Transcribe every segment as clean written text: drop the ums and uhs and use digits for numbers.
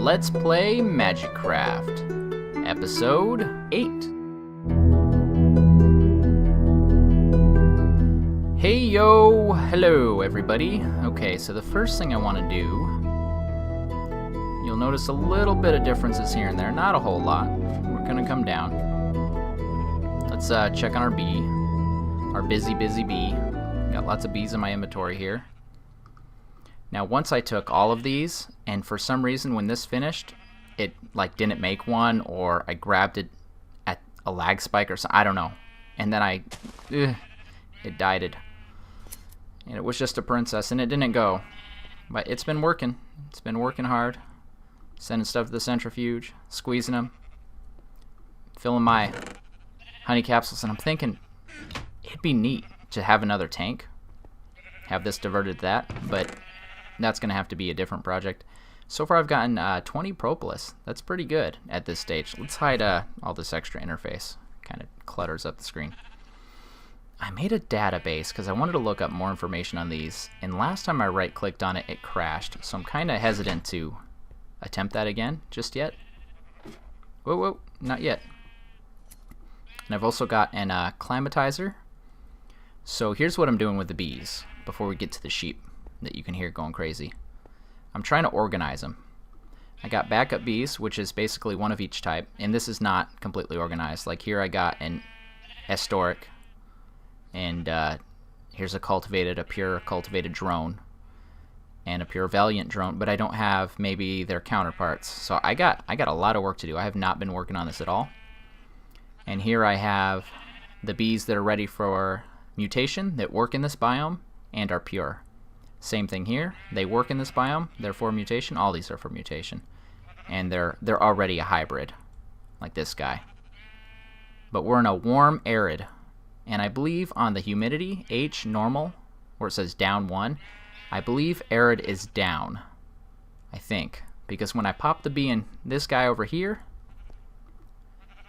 Let's play Magicraft, episode 8. Hey yo, hello everybody. Okay, so the first thing I want to do, you'll notice a little bit of differences here and there, not a whole lot. We're gonna come down. Let's check on our bee, our busy bee. Got lots of bees in my inventory here. Now once I took all of these, and for some reason when this finished, it like didn't make one, or I grabbed it at a lag spike or something, I don't know. And then it died. And it was just a princess, and it didn't go. But it's been working. It's been working hard. Sending stuff to the centrifuge, squeezing them, filling my honey capsules, and I'm thinking it'd be neat to have another tank. Have this diverted to that, but that's going to have to be a different project. So far I've gotten 20 propolis. That's pretty good at this stage. Let's hide all this extra interface. Kind of clutters up the screen. I made a database because I wanted to look up more information on these, and last time I right-clicked on it, it crashed. So I'm kind of hesitant to attempt that again just yet. Whoa, not yet. And I've also got an climatizer. So here's what I'm doing with the bees before we get to the sheep that you can hear going crazy. I'm trying to organize them. I got backup bees, which is basically one of each type, and this is not completely organized. Like here I got an historic, and here's a pure cultivated drone, and a pure valiant drone, but I don't have maybe their counterparts. So I got a lot of work to do. I have not been working on this at all. And here I have the bees that are ready for mutation, that work in this biome and are pure. Same thing here. They work in this biome, they're for mutation. All these are for mutation. And they're already a hybrid, like this guy. But we're in a warm arid. And I believe on the humidity, H normal, where it says down 1, I believe arid is down. I think. Because when I pop the bee in this guy over here,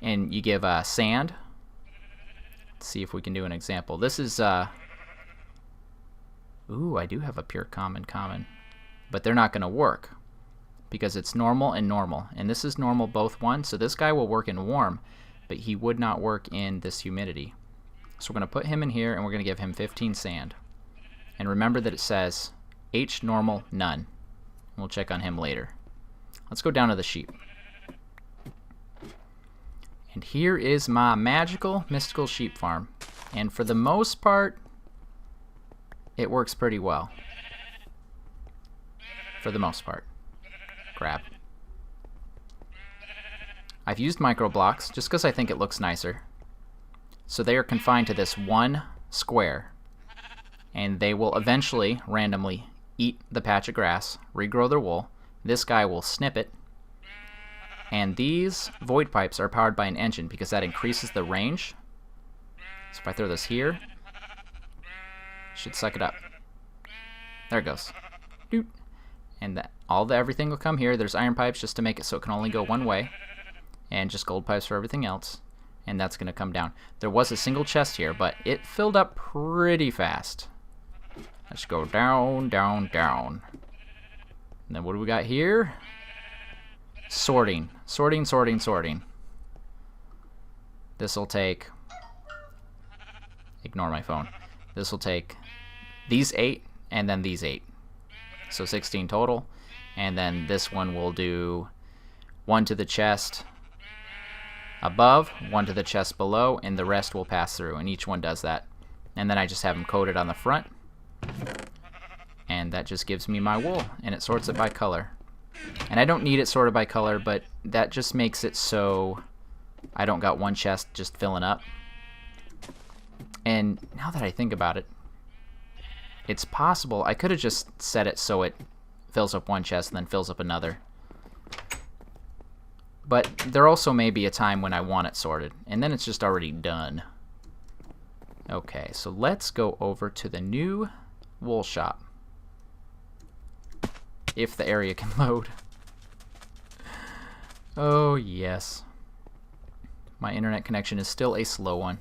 and you give sand, let's see if we can do an example. This is, ooh, I do have a pure common, but they're not going to work because it's normal and normal, and this is normal both 1, so this guy will work in warm, but he would not work in this humidity. So we're going to put him in here, and we're going to give him 15 sand. And remember that it says H normal none. We'll check on him later. Let's go down to the sheep. And here is my magical, mystical sheep farm. And for the most part, it works pretty well. For the most part. Grab. I've used micro blocks just because I think it looks nicer. So they are confined to this one square. And they will eventually, randomly, eat the patch of grass, regrow their wool. This guy will snip it. And these void pipes are powered by an engine because that increases the range. So if I throw this here, it should suck it up. There it goes. Doot. And everything will come here. There's iron pipes just to make it so it can only go one way. And just gold pipes for everything else. And that's going to come down. There was a single chest here, but it filled up pretty fast. Let's go down, down, down. And then what do we got here? Sorting. Sorting. This will take... Ignore my phone. This will take these 8 and then these 8. So 16 total. And then this one will do 1 to the chest above, 1 to the chest below, and the rest will pass through. And each one does that. And then I just have them coated on the front. And that just gives me my wool. And it sorts it by color. And I don't need it sorted by color, but that just makes it so I don't got one chest just filling up. And now that I think about it, it's possible I could have just set it so it fills up one chest and then fills up another. But there also may be a time when I want it sorted, and then it's just already done. Okay, so let's go over to the new wool shop. If the area can load. Oh, yes. My internet connection is still a slow one.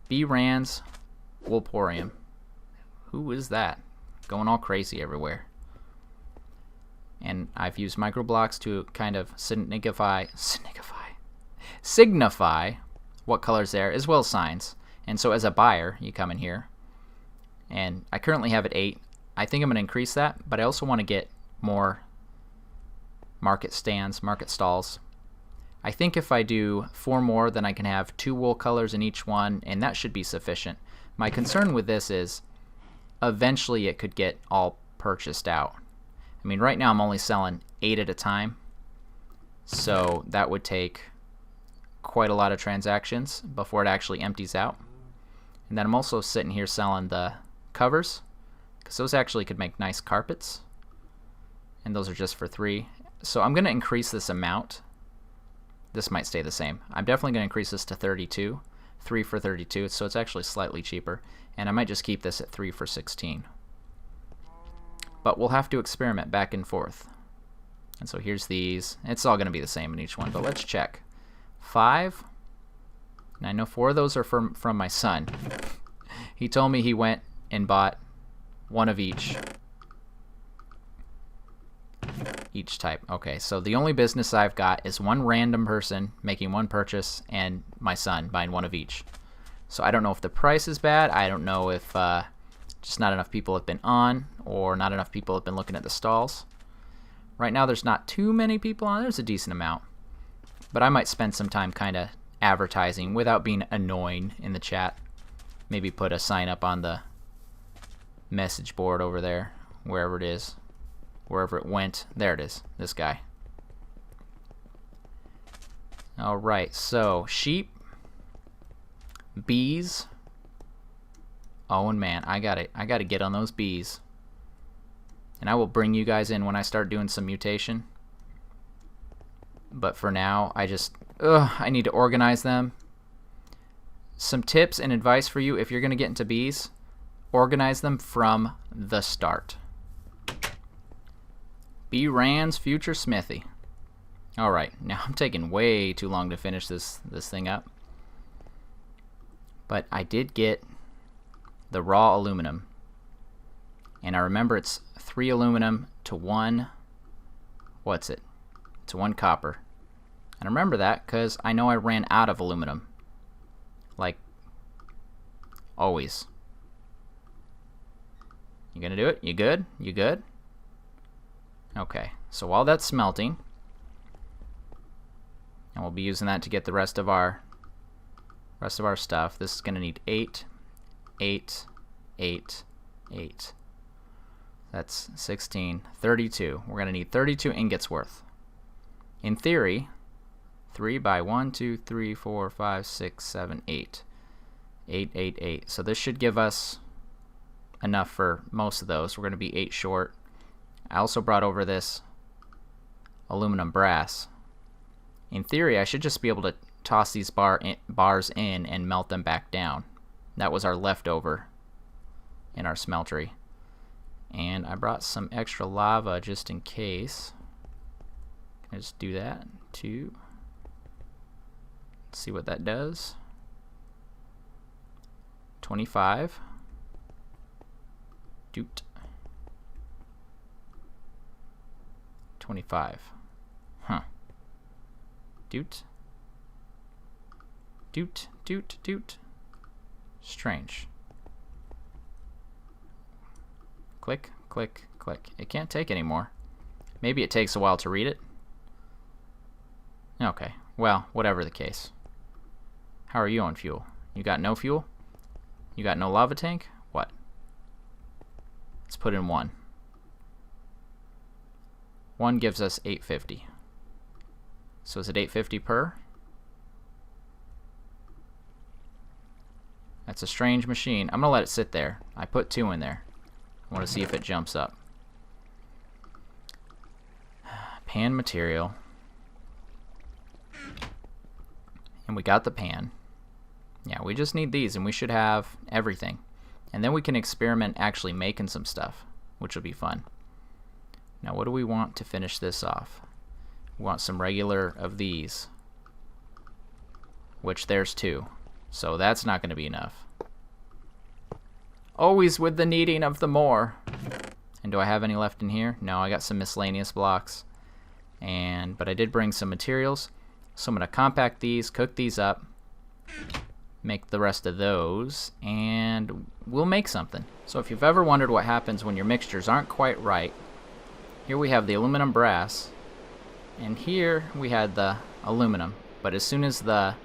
B-Rands Woolporium. Who is that? going all crazy everywhere. And I've used microblocks to kind of signify what color's there, as well as signs. And so as a buyer, you come in here, and I currently have it 8. I think I'm going to increase that, but I also want to get more market stands, market stalls. I think if I do 4 more, then I can have 2 wool colors in each one, and that should be sufficient. My concern with this is eventually it could get all purchased out. I mean, right now I'm only selling 8 at a time, so that would take quite a lot of transactions before it actually empties out. And then I'm also sitting here selling the covers, because those actually could make nice carpets, and those are just for 3. So I'm going to increase this amount. This might stay the same. I'm definitely going to increase this to 32, 3 for 32, so it's actually slightly cheaper, and I might just keep this at 3 for 16. But we'll have to experiment back and forth. And so here's these. It's all going to be the same in each one, but let's check. 5. And I know 4 of those are from my son. He told me he went and bought 1 of each type. Okay, so the only business I've got is one random person making 1 purchase and my son buying 1 of each. So I don't know if the price is bad. I don't know if just not enough people have been on, or not enough people have been looking at the stalls. Right now there's not too many people on. There's a decent amount. But I might spend some time kind of advertising without being annoying in the chat. Maybe put a sign up on the message board over there, wherever it is. Wherever it went. There it is. This guy. Alright, so sheep, bees. Oh, and man, I gotta get on those bees. And I will bring you guys in when I start doing some mutation. But for now, I need to organize them. Some tips and advice for you if you're gonna get into bees. Organize them from the start. B. Rand's future smithy. Alright, now I'm taking way too long to finish this thing up. But I did get the raw aluminum. And I remember it's 3 aluminum to 1, what's it? To 1 copper. And I remember that because I know I ran out of aluminum. Like, always. You gonna do it? You good? You good? Okay, so while that's smelting, and we'll be using that to get the rest of our stuff. This is gonna need 8, 8, 8, 8. That's 16, 32. We're gonna need 32 ingots worth. In theory, 3 by 1, 2, 3, 4, 5, 6, 7, 8. 8, 8, 8. So this should give us enough for most of those. We're gonna be 8 short. I also brought over this aluminum brass. In theory, I should just be able to toss these bars in and melt them back down. That was our leftover in our smeltery. And I brought some extra lava just in case. Can I just do that? 2. Let's see what that does. 25. Doot. 25. Huh. Doot. Doot, doot, doot. Strange. Click, click, click. It can't take anymore. Maybe it takes a while to read it. Okay, well, whatever the case. How are you on fuel? You got no fuel? You got no lava tank? What? Let's put in 1. 1 gives us 850. So is it 850 per? That's a strange machine. I'm gonna let it sit there. I put 2 in there. I want to see if it jumps up. Pan material. And we got the pan. Yeah, we just need these and we should have everything. And then we can experiment actually making some stuff, which will be fun. Now what do we want to finish this off? We want some regular of these, which there's 2. So that's not going to be enough. Always with the needing of the more. And do I have any left in here? No, I got some miscellaneous blocks. But I did bring some materials. So I'm going to compact these, cook these up, make the rest of those, and we'll make something. So if you've ever wondered what happens when your mixtures aren't quite right, here we have the aluminum brass, and here we had the aluminum. But as soon as the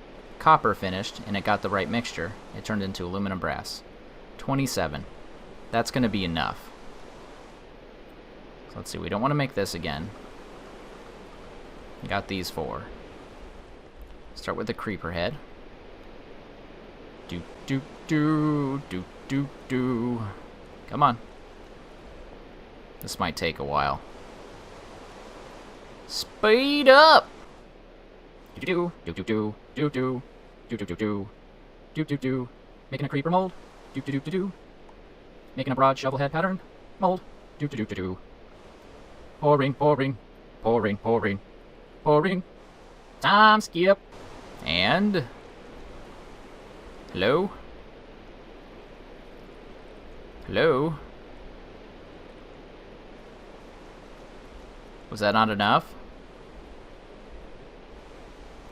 copper finished and it got the right mixture, it turned into aluminum brass. 27. That's going to be enough. So let's see, we don't want to make this again. Got these 4. Start with the creeper head. Do do do do do do. Come on. This might take a while. Speed up. Do do do do do do do do do do do do do. Making a creeper mold. Do do do do do. Making a broad shovel head pattern mold. Do do do do do. Pouring, pouring, pouring, pouring, pouring. Time skip. And hello? Hello? Was that not enough?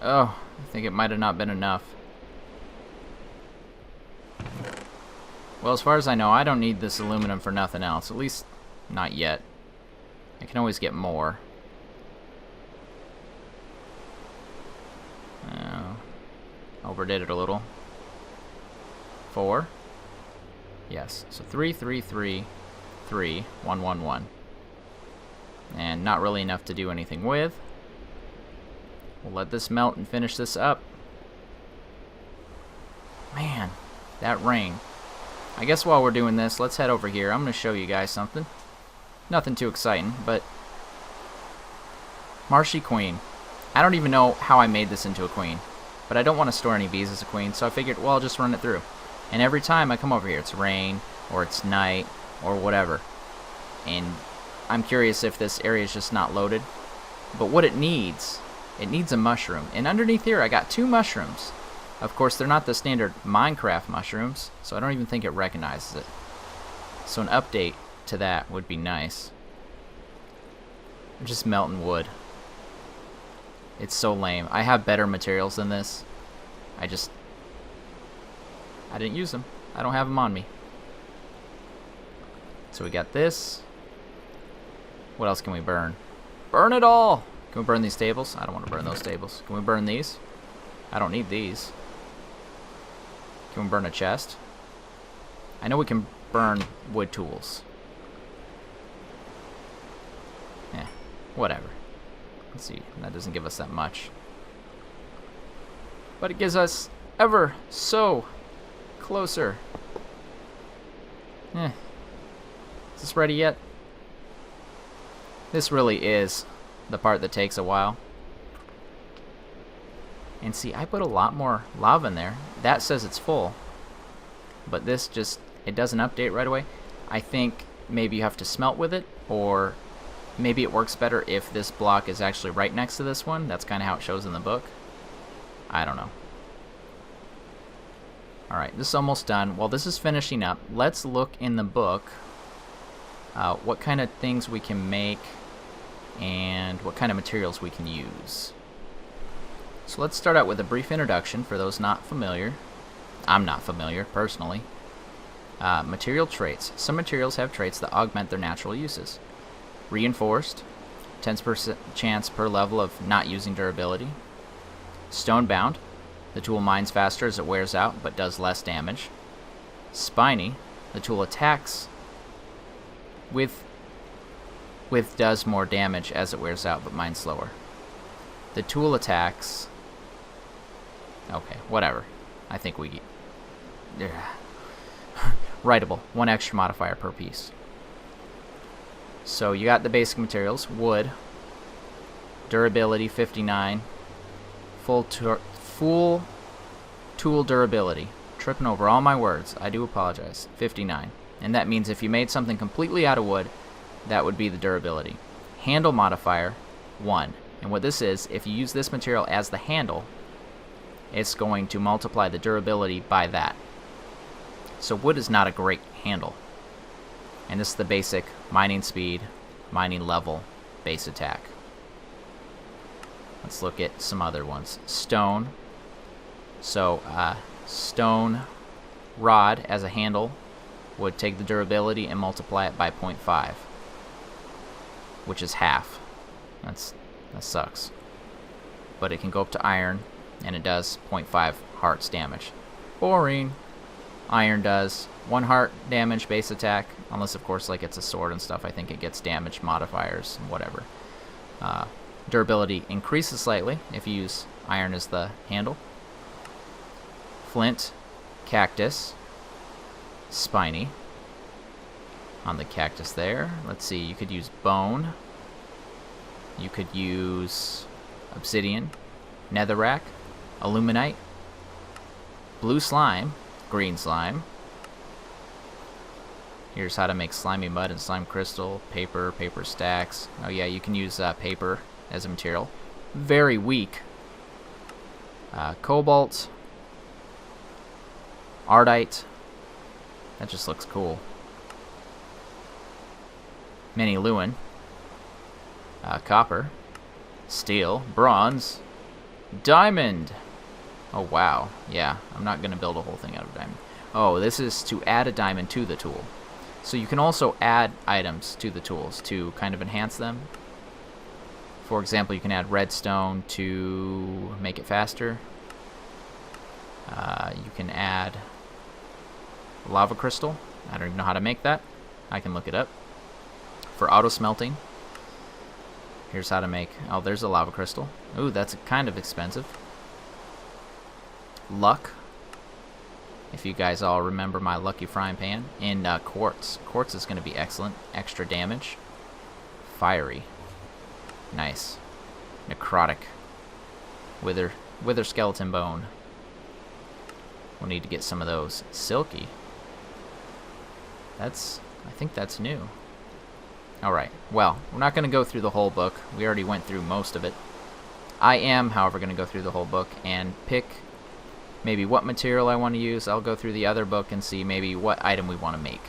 Oh, I think it might have not been enough. Well, as far as I know, I don't need this aluminum for nothing else. At least, not yet. I can always get more. Overdid it a little. 4. Yes. So 3, 3, 3, 3, 1, 1, 1. And not really enough to do anything with. We'll let this melt and finish this up. Man, that rain. I guess while we're doing this, let's head over here. I'm going to show you guys something. Nothing too exciting, but Marshy Queen. I don't even know how I made this into a queen, but I don't want to store any bees as a queen, so I figured, well, I'll just run it through. And every time I come over here, it's rain, or it's night, or whatever. And I'm curious if this area is just not loaded. But what it needs a mushroom. And underneath here, I got 2 mushrooms. Of course, they're not the standard Minecraft mushrooms, so I don't even think it recognizes it. So an update to that would be nice. I'm just melting wood. It's so lame. I have better materials than this. I didn't use them. I don't have them on me. So we got this. What else can we burn? Burn it all! Can we burn these tables? I don't want to burn those tables. Can we burn these? I don't need these. Can we burn a chest? I know we can burn wood tools. Eh, whatever. Let's see, that doesn't give us that much. But it gives us ever so closer. Eh. Is this ready yet? This really is the part that takes a while. And see, I put a lot more lava in there. That says it's full. But this just, it doesn't update right away. I think maybe you have to smelt with it, or maybe it works better if this block is actually right next to this one. That's kind of how it shows in the book. I don't know. Alright, this is almost done. While this is finishing up, let's look in the book what kind of things we can make and what kind of materials we can use. So let's start out with a brief introduction for those not familiar. I'm not familiar, personally. Material traits. Some materials have traits that augment their natural uses. Reinforced, 10% chance per level of not using durability. Stone bound, the tool mines faster as it wears out but does less damage. Spiny, the tool attacks with does more damage as it wears out but mines slower. The tool attacks, okay, whatever. I think we writable, 1 extra modifier per piece. So you got the basic materials: wood, durability 59, full tool durability. Tripping over all my words, I do apologize. 59, and that means if you made something completely out of wood, that would be the durability. Handle modifier 1, and what this is, if you use this material as the handle, it's going to multiply the durability by that. So wood is not a great handle. And this is the basic mining speed, mining level, base attack. Let's look at some other ones. Stone. So, stone rod as a handle would take the durability and multiply it by 0.5, which is half. That sucks. But it can go up to iron, and it does 0.5 hearts damage. Boring. Iron does 1 heart damage base attack, unless of course like it's a sword and stuff. I think it gets damage modifiers and whatever. Durability increases slightly if you use iron as the handle. Flint, cactus, spiny on the cactus there. Let's see, you could use bone, you could use obsidian, netherrack, aluminite, blue slime, green slime. Here's how to make slimy mud and slime crystal, paper stacks. Oh yeah, you can use paper as a material. Very weak. Cobalt, ardite. That just looks cool. Mini Lewin. Copper. Steel. Bronze. Diamond. Oh wow. Yeah, I'm not going to build a whole thing out of diamond. Oh, this is to add a diamond to the tool. So you can also add items to the tools to kind of enhance them. For example, you can add redstone to make it faster. You can add lava crystal. I don't even know how to make that. I can look it up. For auto smelting, here's how to make... Oh, there's a lava crystal. Ooh, that's kind of expensive. Luck. If you guys all remember my lucky frying pan. And quartz. Quartz is going to be excellent. Extra damage. Fiery. Nice. Necrotic. Wither skeleton bone. We'll need to get some of those. Silky. I think that's new. Alright, well, we're not going to go through the whole book. We already went through most of it. I am, however, going to go through the whole book and pick maybe what material I want to use. I'll go through the other book and see maybe what item we want to make.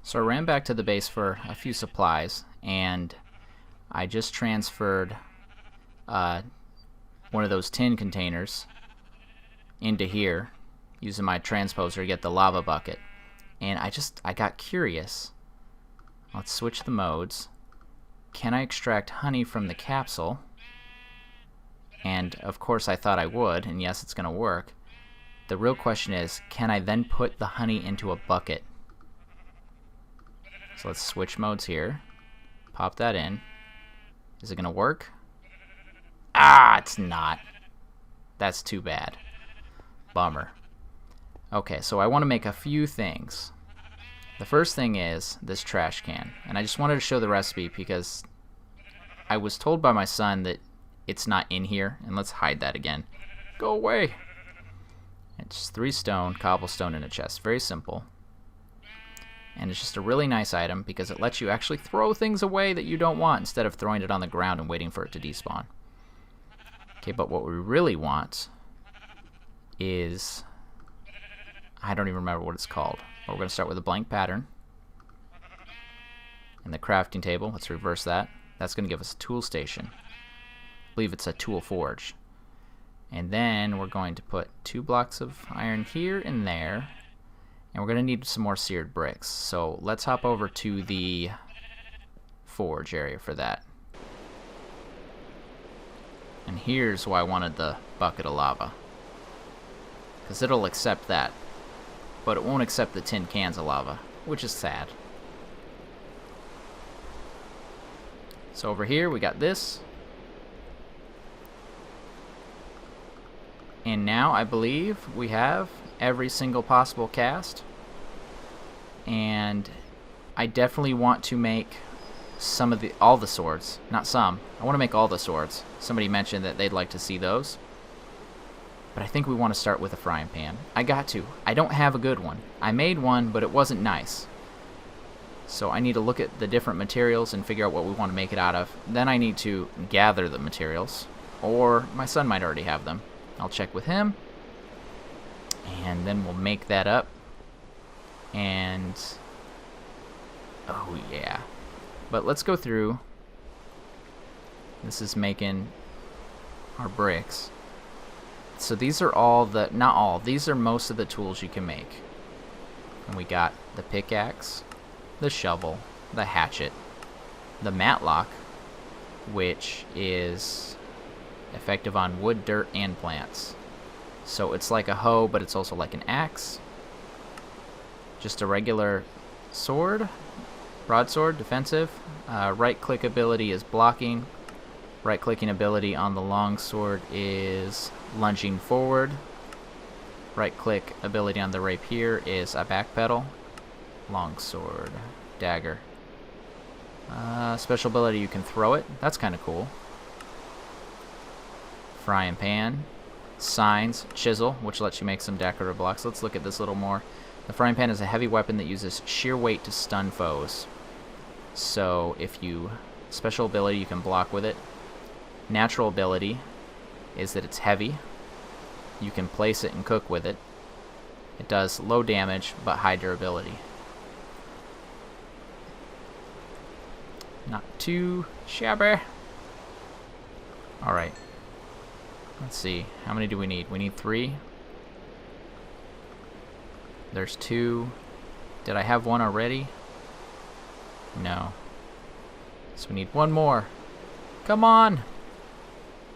So I ran back to the base for a few supplies, and I just transferred one of those tin containers into here using my transposer to get the lava bucket. And I got curious. Let's switch the modes. Can I extract honey from the capsule? And of course I thought I would, and yes, it's going to work. The real question is, can I then put the honey into a bucket? So let's switch modes here. Pop that in. Is it going to work? Ah, it's not. That's too bad. Bummer. Okay, so I want to make a few things. The first thing is this trash can. And I just wanted to show the recipe because I was told by my son that it's not in here. And let's hide that again. Go away. It's 3 stone, cobblestone, and a chest. Very simple. And it's just a really nice item because it lets you actually throw things away that you don't want instead of throwing it on the ground and waiting for it to despawn. Okay, but what we really want is... I don't even remember what it's called. But we're going to start with a blank pattern. And the crafting table, let's reverse that. That's going to give us a tool station. I believe it's a tool forge. And then we're going to put 2 blocks of iron here and there. And we're going to need some more seared bricks. So let's hop over to the forge area for that. And here's why I wanted the bucket of lava. Because it'll accept that. But it won't accept the tin cans of lava, which is sad. So over here we got this. And now I believe we have every single possible cast. And I definitely want to make all the swords. Not some. I want to make all the swords. Somebody mentioned that they'd like to see those. But I think we want to start with a frying pan. I got to. I don't have a good one. I made one, but it wasn't nice. So I need to look at the different materials and figure out what we want to make it out of. Then I need to gather the materials. Or my son might already have them. I'll check with him. And then we'll make that up. And oh yeah. But let's go through. This is making our bricks. So these are all the, not all, these are most of the tools you can make. And we got the pickaxe, the shovel, the hatchet, the matlock, which is effective on wood, dirt, and plants. So it's like a hoe, but it's also like an axe. Just a regular sword, broadsword, defensive. Right-click ability is blocking. Right-clicking ability on the long sword is lunging forward. Right-click ability on the rapier is a backpedal. Long sword, dagger. Special ability, you can throw it. That's kind of cool. Frying pan. Signs, chisel, which lets you make some decorative blocks. Let's look at this a little more. The frying pan is a heavy weapon that uses sheer weight to stun foes. So if you, special ability, you can block with it. Natural ability is that it's heavy. You can place it and cook with it. It does low damage but high durability. Not too shabby. Alright. Let's see. How many do we need? We need 3. There's 2. Did I have 1 already? No. So we need 1 more. Come on!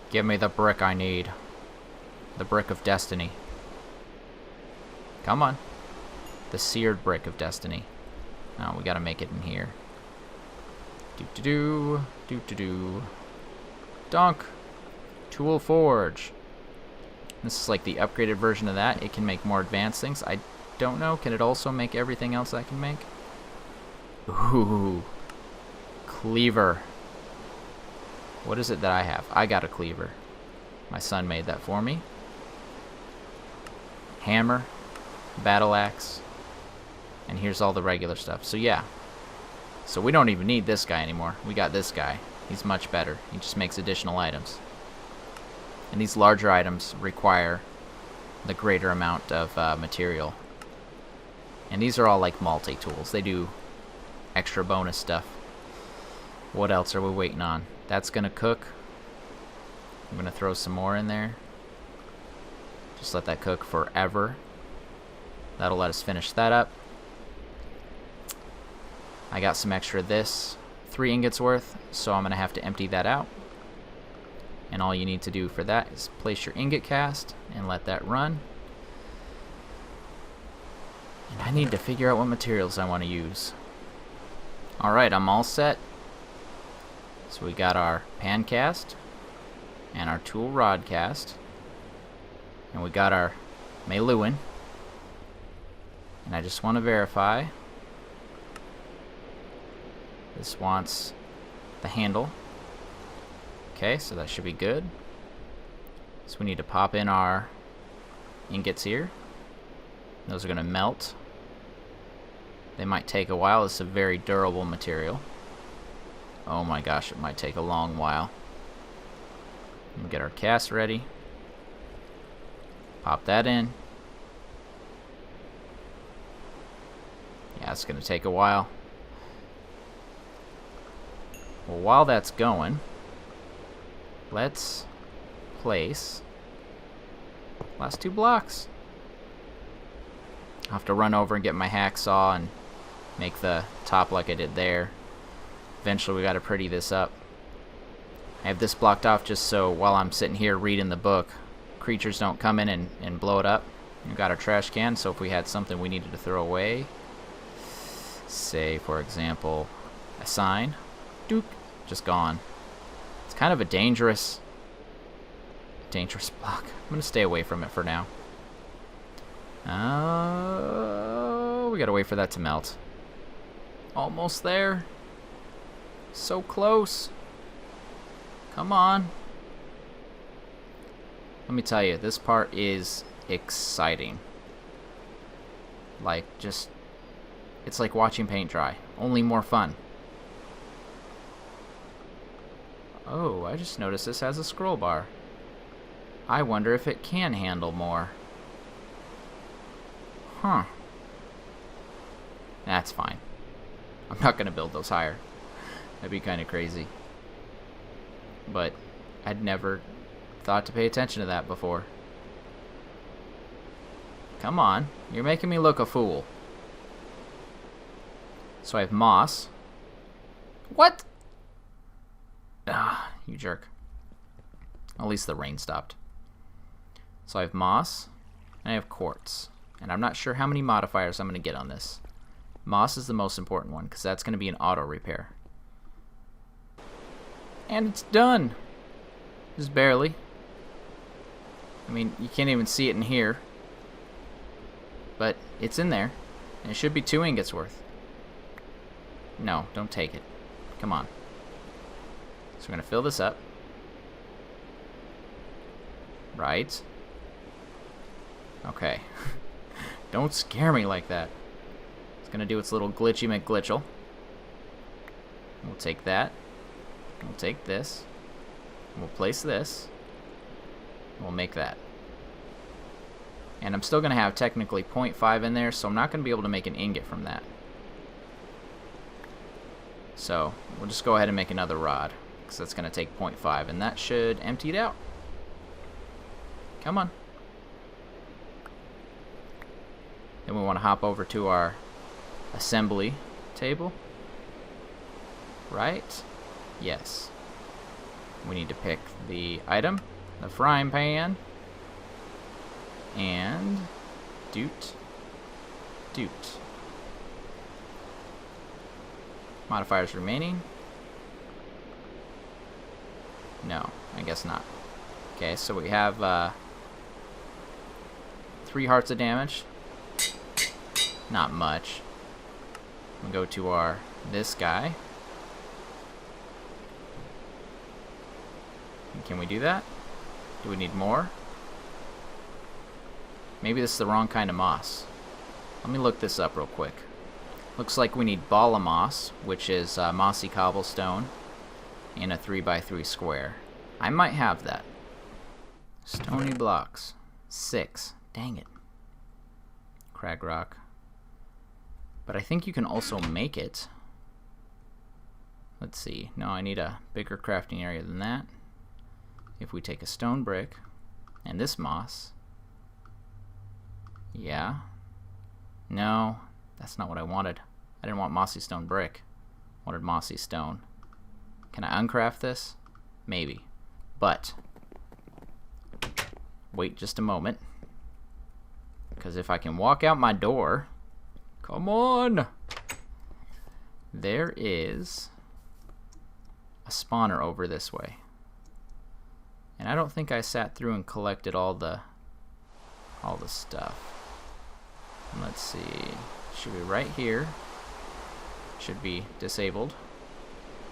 Give me the brick I need. The brick of destiny. Come on. The seared brick of destiny. Oh, we gotta make it in here. Do-do-do. Do-do-do. Dunk. Tool Forge. This is like the upgraded version of that. It can make more advanced things. I don't know. Can it also make everything else I can make? Ooh. Cleaver. What is it that I have? I got a cleaver. My son made that for me. Hammer. Battle axe. And here's all the regular stuff. So yeah. So we don't even need this guy anymore. We got this guy. He's much better. He just makes additional items. And these larger items require the greater amount of material. And these are all like multi-tools. They do extra bonus stuff. What else are we waiting on? That's gonna cook. I'm gonna throw some more in there. Just let that cook forever. That'll let us finish that up. I got some extra of this. 3 ingots worth, so I'm gonna have to empty that out. And all you need to do for that is place your ingot cast and let that run. And I need to figure out what materials I want to use. Alright, I'm all set. So we got our pan cast and our tool rod cast. And we got our Mᴜsɪᴄ. And I just want to verify. This wants the handle. Okay, so that should be good. So we need to pop in our ingots here. Those are going to melt. They might take a while. This is a very durable material. Oh my gosh, it might take a long while. We'll get our cast ready. Pop that in. Yeah, it's going to take a while. Well, while that's going, let's place last 2 blocks. I'll have to run over and get my hacksaw and make the top like I did there. Eventually we gotta pretty this up. I have this blocked off just so while I'm sitting here reading the book, creatures don't come in and blow it up. We've got our trash can, so if we had something we needed to throw away, say for example a sign, dook, just gone. It's kind of a dangerous block. I'm gonna stay away from it for now. We gotta wait for that to melt. Almost there. So close. Come on. Let me tell you, this part is exciting. Like, just, it's like watching paint dry, only more fun. Oh, I just noticed this has a scroll bar. I wonder if it can handle more. Huh. That's fine. I'm not gonna build those higher. That'd be kind of crazy. But I'd never thought to pay attention to that before. Come on. You're making me look a fool. So I have moss. What? Ah, you jerk. At least the rain stopped. So I have moss, and I have quartz. And I'm not sure how many modifiers I'm going to get on this. Moss is the most important one, because that's going to be an auto repair. And it's done! Just barely. I mean, you can't even see it in here. But it's in there. And it should be 2 ingots worth. No, don't take it. Come on. So we're going to fill this up. Right. Okay. Don't scare me like that. It's going to do its little glitchy McGlitchel. We'll take that. We'll take this. We'll place this. We'll make that. And I'm still going to have technically 0.5 in there, so I'm not going to be able to make an ingot from that. So we'll just go ahead and make another rod, because that's going to take 0.5, and that should empty it out. Come on. Then we want to hop over to our assembly table. Right? Yes. We need to pick the item, the frying pan, and doot. Modifiers remaining? No, I guess not. Okay, so we have 3 hearts of damage. Not much. We'll go to our this guy. Can we do that? Do we need more? Maybe this is the wrong kind of moss. Let me look this up real quick. Looks like we need ball of moss, which is mossy cobblestone, in a 3x3 square. I might have that. Stony blocks. 6. Dang it. Crag rock. But I think you can also make it. Let's see. No, I need a bigger crafting area than that. If we take a stone brick and this moss. Yeah. No, that's not what I wanted. I didn't want mossy stone brick. I wanted mossy stone. Can I uncraft this? Maybe. But wait just a moment. Because if I can walk out my door. Come on! There is a spawner over this way. And I don't think I sat through and collected all the stuff. Let's see. Should be right here. Should be disabled.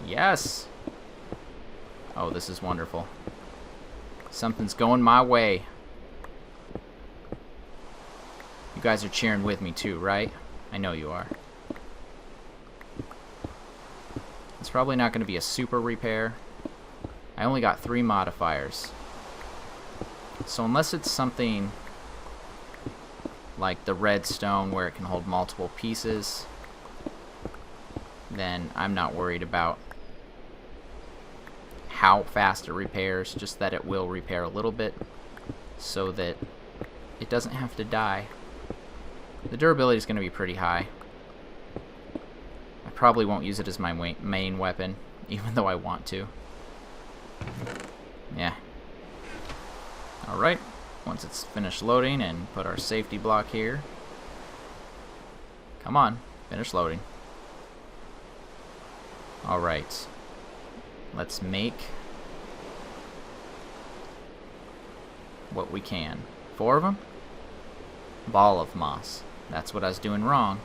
Yes! Oh, this is wonderful. Something's going my way. You guys are cheering with me too, right? I know you are. It's probably not going to be a super repair. I only got 3 modifiers. So unless it's something like the red stone where it can hold multiple pieces, then I'm not worried about how fast it repairs, just that it will repair a little bit so that it doesn't have to die. The durability is going to be pretty high. I probably won't use it as my main weapon, even though I want to. Yeah. Alright, once it's finished loading, and put our safety block here. Come on, finish loading. Alright. Let's make what we can. 4 of them? Ball of moss. That's what I was doing wrong.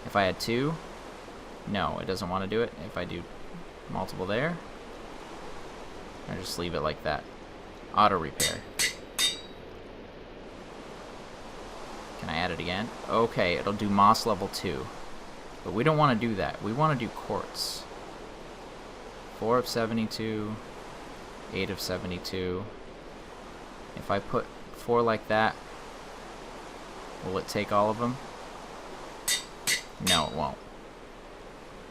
If I had 2, no, it doesn't want to do it. If I do multiple there, I just leave it like that. Auto repair. Can I add it again? Okay, it'll do moss level 2. But we don't want to do that. We want to do quartz. 4 of 72, 8 of 72. If I put 4 like that. Will it take all of them? No, it won't.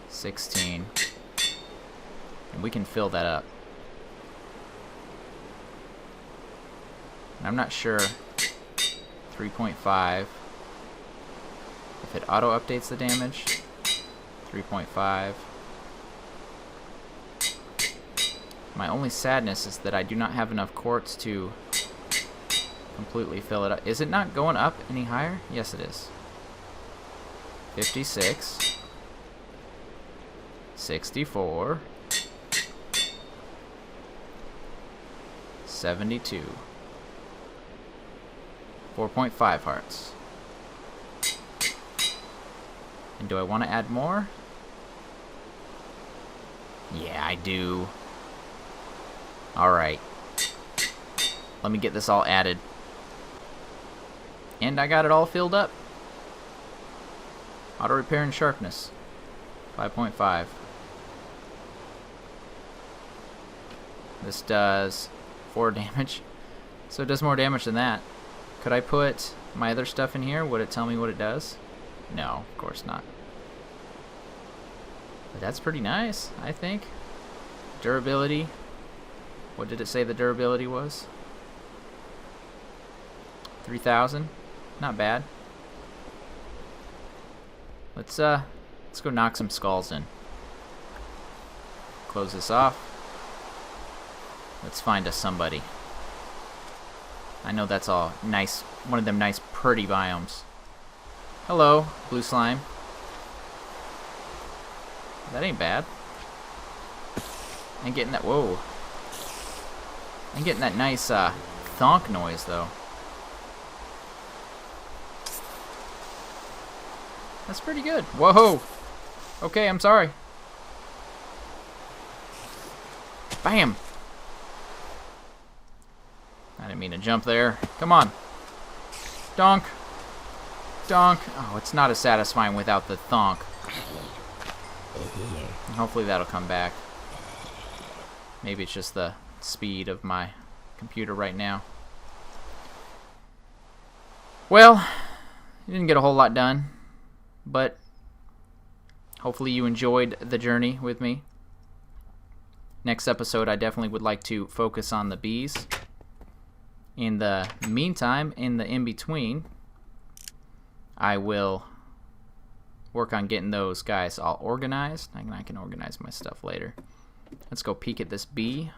16. And we can fill that up. And I'm not sure. 3.5. If it auto updates the damage. 3.5. My only sadness is that I do not have enough quartz to completely fill it up. Is it not going up any higher? Yes, it is. 56. 64. 72. 4.5 hearts. And do I want to add more? Yeah, I do. Alright. Let me get this all added. And I got it all filled up. Auto repair and sharpness. 5.5. This does 4 damage. So it does more damage than that. Could I put my other stuff in here? Would it tell me what it does? No, of course not. But that's pretty nice, I think. Durability. What did it say the durability was? 3,000. Not bad. Let's go knock some skulls in. Close this off. Let's find us somebody. I know that's all nice, one of them nice pretty biomes. Hello, blue slime. That ain't bad. I'm getting that, whoa. I'm getting that nice thonk noise though. That's pretty good. Whoa. Okay, I'm sorry. Bam. I didn't mean to jump there. Come on. Donk. Donk. Oh, it's not as satisfying without the thonk. And hopefully that'll come back. Maybe it's just the speed of my computer right now. Well, you didn't get a whole lot done, but hopefully you enjoyed the journey with me. Next episode, I definitely would like to focus on the bees. In the meantime, in the in-between, I will work on getting those guys all organized. I can organize my stuff later. Let's go peek at this bee.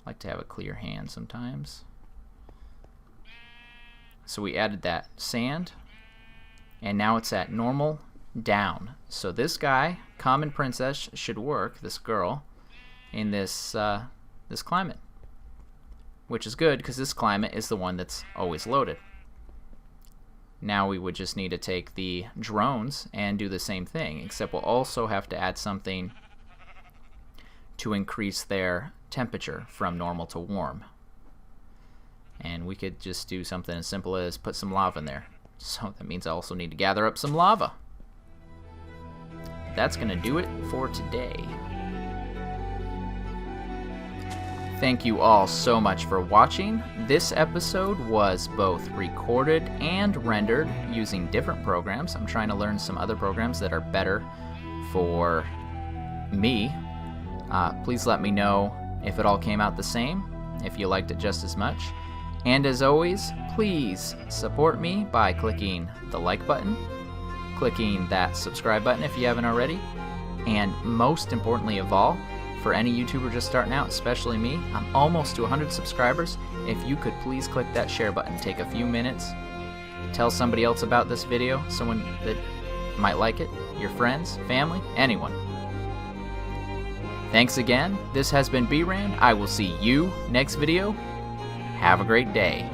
I like to have a clear hand sometimes. So we added that sand, and now it's at normal down. So this guy, common princess, should work, this girl, in this this climate. Which is good, because this climate is the one that's always loaded. Now we would just need to take the drones and do the same thing, except we'll also have to add something to increase their temperature from normal to warm. And we could just do something as simple as put some lava in there. So that means I also need to gather up some lava. That's going to do it for today. Thank you all so much for watching. This episode was both recorded and rendered using different programs. I'm trying to learn some other programs that are better for me. Please let me know if it all came out the same, if you liked it just as much. And as always, please support me by clicking the like button, clicking that subscribe button if you haven't already, and most importantly of all, for any YouTuber just starting out, especially me, I'm almost to 100 subscribers. If you could please click that share button, take a few minutes, tell somebody else about this video, someone that might like it, your friends, family, anyone. Thanks again. This has been B-Ran. I will see you next video. Have a great day.